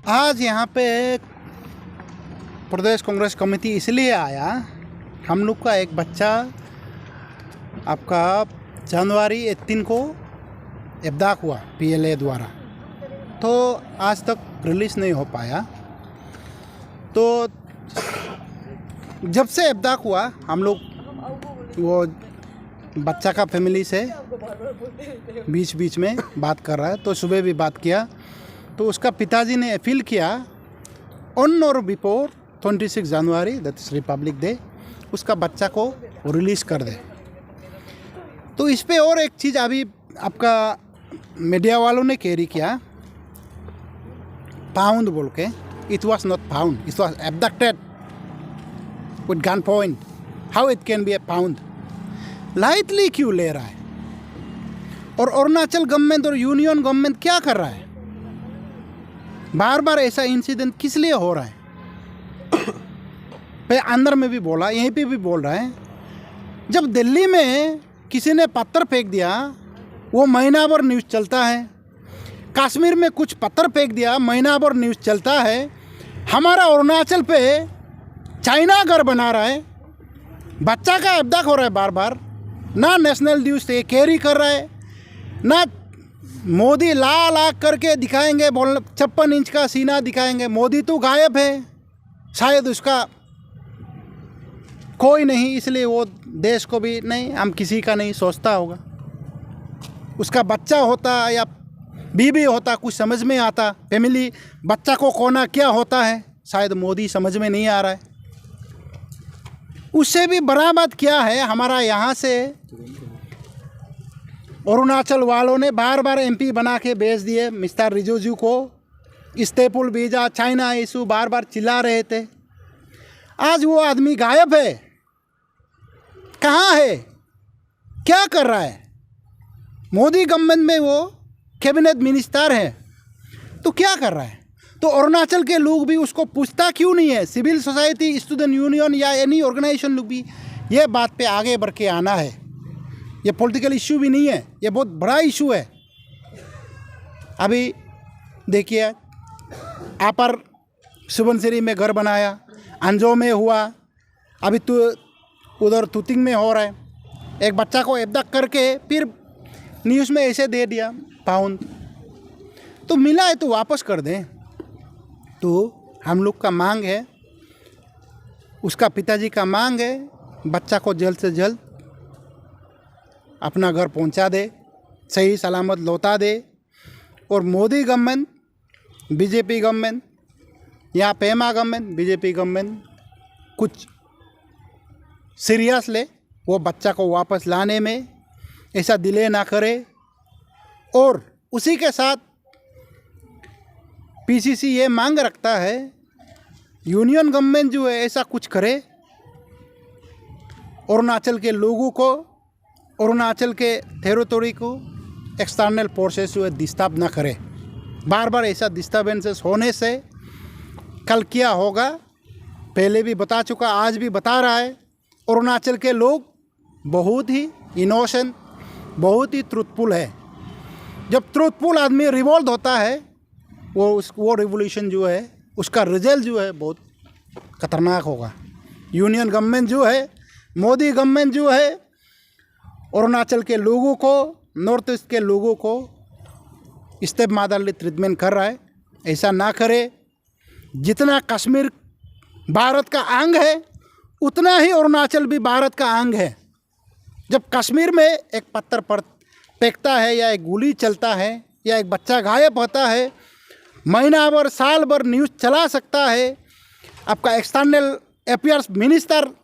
आज यहाँ पे प्रदेश कांग्रेस कमेटी इसलिए आया, हम लोग का एक बच्चा आपका जनवरी 18 को इब्दाक हुआ पीएलए द्वारा, तो आज तक रिलीज़ नहीं हो पाया। तो जब से इब्दाक हुआ हम लोग वो बच्चा का फैमिली से बीच बीच में बात कर रहा है। तो सुबह भी बात किया, तो उसका पिताजी ने अपील किया ऑन और before 26 January that is Republic day उसका बच्चा को रिलीज़ कर दे। तो इस पे और एक चीज़ अभी आपका मीडिया वालों ने कैरी किया, पाउंड बोल के। It was not pound, it was abducted with gun point. How it can be a pound? Lightly क्यों ले रहा है? और अरुणाचल गवर्नमेंट और यूनियन गवर्नमेंट क्या कर रहा है? बार बार ऐसा इंसिडेंट किस लिए हो रहा है? पे अंदर में भी बोला, यहीं पे भी बोल रहा है। जब दिल्ली में किसी ने पत्थर फेंक दिया, वो महीना भर न्यूज़ चलता है। कश्मीर में कुछ पत्थर फेंक दिया, महीना भर न्यूज़ चलता है। हमारा अरुणाचल पे चाइना घर बना रहा है, बच्चा का इब्दाक हो रहा है बार बार। ना नेशनल न्यूज़ से कैरी कर रहा है, ना मोदी ला ला करके दिखाएंगे, बोल 56 इंच का सीना दिखाएंगे। मोदी तो गायब है, शायद उसका कोई नहीं, इसलिए वो देश को भी नहीं, हम किसी का नहीं सोचता होगा। उसका बच्चा होता या बीबी होता कुछ समझ में आता, फैमिली बच्चा को खोना क्या होता है शायद मोदी समझ में नहीं आ रहा है। उससे भी बड़ा बात क्या है, हमारा यहाँ से अरुणाचल वालों ने बार बार एमपी बना के भेज दिए मिस्टर रिजिजू को। स्टेपल वीज़ा, चाइना इशू बार बार चिल्ला रहे थे। आज वो आदमी गायब है, कहाँ है, क्या कर रहा है? मोदी गवर्नमेंट में वो कैबिनेट मिनिस्टर है, तो क्या कर रहा है? तो अरुणाचल के लोग भी उसको पूछता क्यों नहीं है? सिविल सोसाइटी, स्टूडेंट यूनियन या एनी ऑर्गेनाइजेशन लोग भी ये बात पे आगे बढ़ के आना है। ये पॉलिटिकल इशू भी नहीं है, ये बहुत बड़ा इशू है। अभी देखिए, आपर सुबनसिरी में घर बनाया, अंजो में हुआ, अभी तो उधर तुतिंग में हो रहा है। एक बच्चा को इब्दाक करके फिर न्यूज़ में ऐसे दे दिया पाउंड। तो मिला है तो वापस कर दें। तो हम लोग का मांग है, उसका पिताजी का मांग है, बच्चा को जल्द से जल्द अपना घर पहुंचा दे, सही सलामत लौटा दे। और मोदी गवर्नमेंट, बीजेपी गवर्नमेंट या पेमा गवर्नमेंट, बीजेपी गवर्नमेंट कुछ सीरियस ले, वो बच्चा को वापस लाने में ऐसा डिले ना करे। और उसी के साथ पीसीसी ये मांग रखता है, यूनियन गवर्नमेंट जो है ऐसा कुछ करे, अरुणाचल के लोगों को, अरुणाचल के टेरिटरी को एक्सटर्नल फोर्सेस जो है डिस्टर्ब ना करे। बार बार ऐसा डिस्टर्बेंसेस होने से कल क्या होगा पहले भी बता चुका, आज भी बता रहा है। अरुणाचल के लोग बहुत ही इनोसेंट, बहुत ही ट्रूथफुल है। जब ट्रूथफुल आदमी रिवॉल्व होता है, वो रिवोल्यूशन जो है उसका रिजल्ट जो है बहुत खतरनाक होगा। यूनियन गवर्नमेंट जो है, मोदी गवर्नमेंट जो है, अरुणाचल के लोगों को, नॉर्थ ईस्ट के लोगों को स्टेप मदरली ट्रीटमेंट कर रहा है। ऐसा ना करे। जितना कश्मीर भारत का अंग है, उतना ही अरुणाचल भी भारत का अंग है। जब कश्मीर में एक पत्थर पर फेंकता है या एक गोली चलता है या एक बच्चा गायब होता है, महीना भर साल भर न्यूज़ चला सकता है। आपका एक्सटर्नल अफेयर्स मिनिस्टर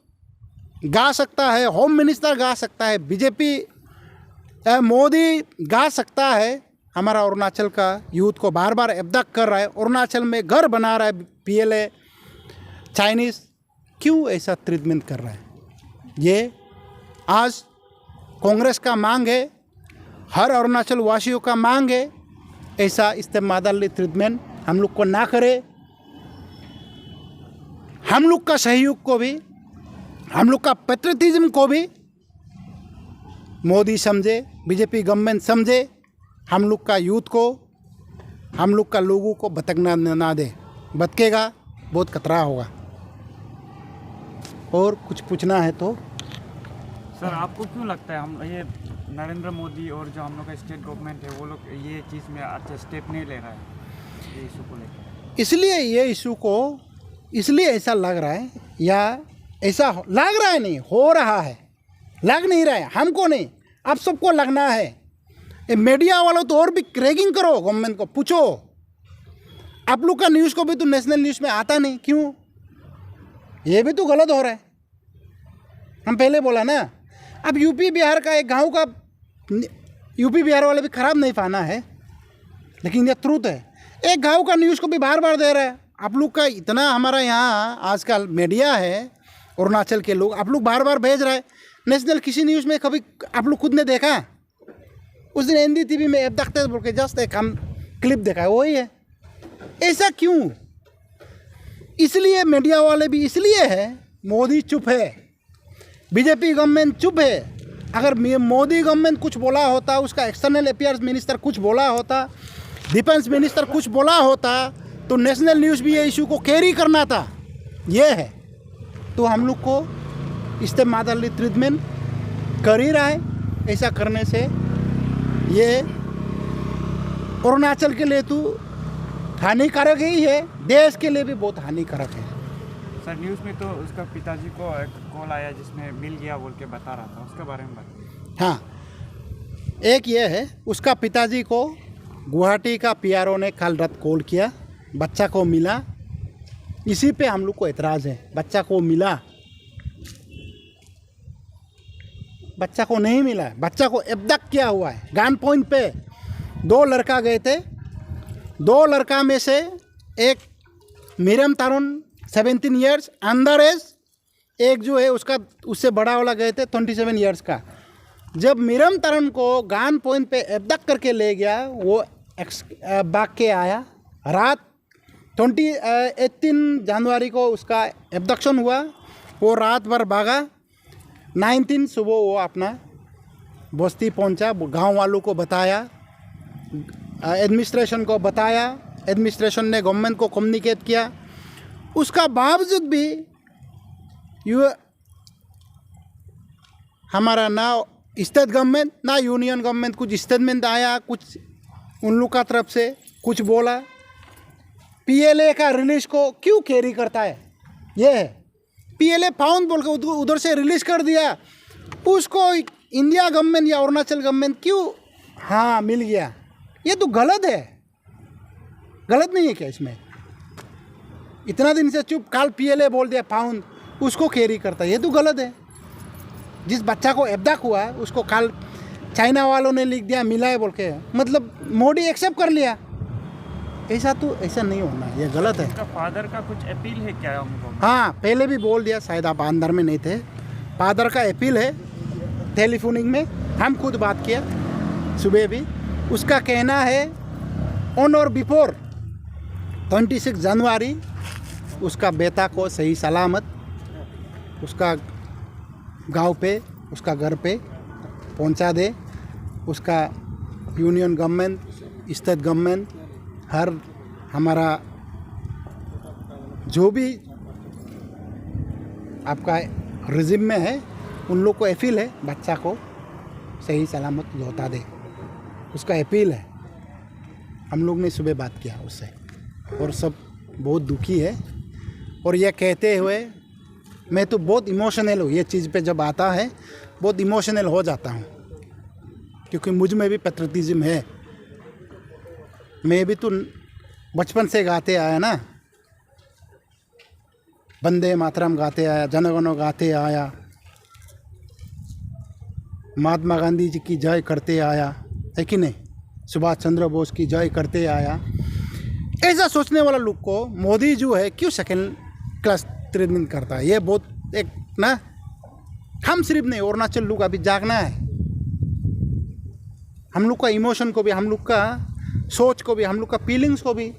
गा सकता है, होम मिनिस्टर गा सकता है, बीजेपी मोदी गा सकता है। हमारा अरुणाचल का यूथ को बार बार इब्दाक कर रहा है, अरुणाचल में घर बना रहा है पीएलए, चाइनीज़ क्यों ऐसा ट्रीटमेंट कर रहा है? ये आज कांग्रेस का मांग है, हर अरुणाचल वासियों का मांग है, ऐसा इस्तेमाल ट्रीटमेंट हम लोग को ना करे। हम लोग का सहयोग को भी, हम लोग का पेट्रियटिज्म को भी मोदी समझे, बीजेपी गवर्नमेंट समझे, हम लोग का यूथ को हम लोग का लोगों को भटकना ना दे, भटकेगा बहुत खतरा होगा। और कुछ पूछना है तो सर, आपको क्यों लगता है हम ये नरेंद्र मोदी और जो हम लोग का स्टेट गवर्नमेंट है वो लोग ये चीज़ में अच्छा स्टेप नहीं ले रहा है ये इशू को लेकर? इसलिए ये इशू को इसलिए ऐसा लग रहा है, या ऐसा लग रहा है नहीं, हो रहा है, लग नहीं रहा है हमको नहीं, अब सबको लगना है। ये मीडिया वालों तो और भी रैगिंग करो, गवर्नमेंट को पूछो। आप लोग का न्यूज़ को भी तो नेशनल न्यूज़ में आता नहीं, क्यों? ये भी तो गलत हो रहा है। हम पहले बोला ना, अब यूपी बिहार का एक गांव का, यूपी बिहार वाले भी खराब नहीं पाना है, लेकिन ये ट्रूथ है। एक गांव का न्यूज़ को भी बार बार दे रहा है। आप लोग का इतना हमारा यहाँ आजकल मीडिया है, अरुणाचल के लोग, आप लोग बार बार भेज रहे हैं। नेशनल किसी न्यूज़ में कभी आप लोग खुद ने देखा? उस दिन NDTV में ऐप देखते बोल के जस्ट एक हम क्लिप देखा है, वही है। ऐसा क्यों? इसलिए मीडिया वाले भी इसलिए है, मोदी चुप है, बीजेपी गवर्नमेंट चुप है। अगर मोदी गवर्नमेंट कुछ बोला होता, उसका एक्सटर्नल अफेयर्स मिनिस्टर कुछ बोला होता, डिफेंस मिनिस्टर कुछ बोला होता, तो नेशनल न्यूज़ भी ये इशू को कैरी करना था। ये है तो हम लोग को इस्तेमाली ट्रीटमेंट कर ही रहा है। ऐसा करने से ये अरुणाचल के लिए तो हानिकारक ही है, देश के लिए भी बहुत हानिकारक है। सर, न्यूज़ में तो उसका पिताजी को एक कॉल आया जिसमें मिल गया बोल के बता रहा था, उसके बारे में बताइए। हाँ, एक ये है, उसका पिताजी को गुवाहाटी का PRO ने कल रात कॉल किया, बच्चा को मिला। इसी पे हम लोग को एतराज़ है, बच्चा को मिला, बच्चा को नहीं मिला है। बच्चा को एब्डक्ट किया हुआ है। गन पॉइंट पे 2 लड़का गए थे, 2 लड़का में से एक मीरम तरुण 17 ईयर्स अंडर एज, एक जो है उसका उससे बड़ा वाला गए थे 27 ईयर्स का। जब मीरम तरुण को गन पॉइंट पे एब्डक्ट करके ले गया, वो भाग के आया। रात 18 जनवरी को उसका एब्डक्शन हुआ, वो रात भर भागा। 19 सुबह वो अपना बस्ती पहुंचा, गांव वालों को बताया, एडमिनिस्ट्रेशन को बताया, एडमिनिस्ट्रेशन ने गवर्नमेंट को कम्युनिकेट किया। उसका बावजूद भी हमारा ना स्टेट गवर्नमेंट ना यूनियन गवर्नमेंट कुछ स्टेटमेंट आया, कुछ उन लोग का तरफ से कुछ बोला। PLA का रिलीज को क्यों कैरी करता है? ये है PLA फाउंड बोल के उधर से रिलीज कर दिया, उसको इंडिया गवर्नमेंट या अरुणाचल गवर्नमेंट क्यों हाँ मिल गया? ये तो गलत है, गलत नहीं है क्या इसमें? इतना दिन से चुप, कल PLA बोल दिया फाउंड, उसको कैरी करता है, ये तो गलत है। जिस बच्चा को एब्डक्ट हुआ उसको कल चाइना वालों ने लिख दिया मिला है बोल के, मतलब मोदी एक्सेप्ट कर लिया। ऐसा तो ऐसा नहीं होना, ये गलत है। उसका फादर का कुछ अपील है क्या हमको? हाँ, पहले भी बोल दिया, शायद आप अंदर में नहीं थे। फादर का अपील है, टेलीफोनिंग में हम खुद बात किया सुबह भी। उसका कहना है ऑन और बिफोर 26 जनवरी उसका बेटा को सही सलामत उसका गांव पे, उसका घर पे पहुंचा दे। उसका यूनियन गवर्नमेंट, स्टेट गवर्नमेंट, हर हमारा जो भी आपका रिजिम में है, उन लोग को अपील है बच्चा को सही सलामत लौटा दे। उसका अपील है। हम लोग ने सुबह बात किया उससे, और सब बहुत दुखी है। और यह कहते हुए मैं तो बहुत इमोशनल हूँ, ये चीज़ पे जब आता है बहुत इमोशनल हो जाता हूँ, क्योंकि मुझ में भी पैट्रियटिज्म है। मैं भी तो बचपन से गाते आया ना, वंदे मातरम गाते आया, जनगण गाते आया, महात्मा गांधी जी की जय करते आया, है कि नहीं? सुभाष चंद्र बोस की जय करते आया। ऐसा सोचने वाला लोग को मोदी जो है क्यों सेकेंड क्लास ट्रीटमेंट करता है? ये बहुत एक ना, हम सिर्फ नहीं, अरुणाचल लोग अभी जागना है। हम लोग का इमोशन को भी, हम लोग का सोच को भी, हम लोग का फीलिंग्स को भी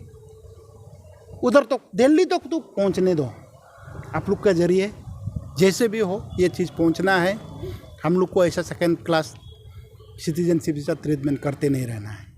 उधर तो दिल्ली तक तो पहुंचने दो। आप लोग के जरिए जैसे भी हो ये चीज़ पहुंचना है। हम लोग को ऐसा सेकेंड क्लास सिटीजनशिप जैसा ट्रीटमेंट करते नहीं रहना है।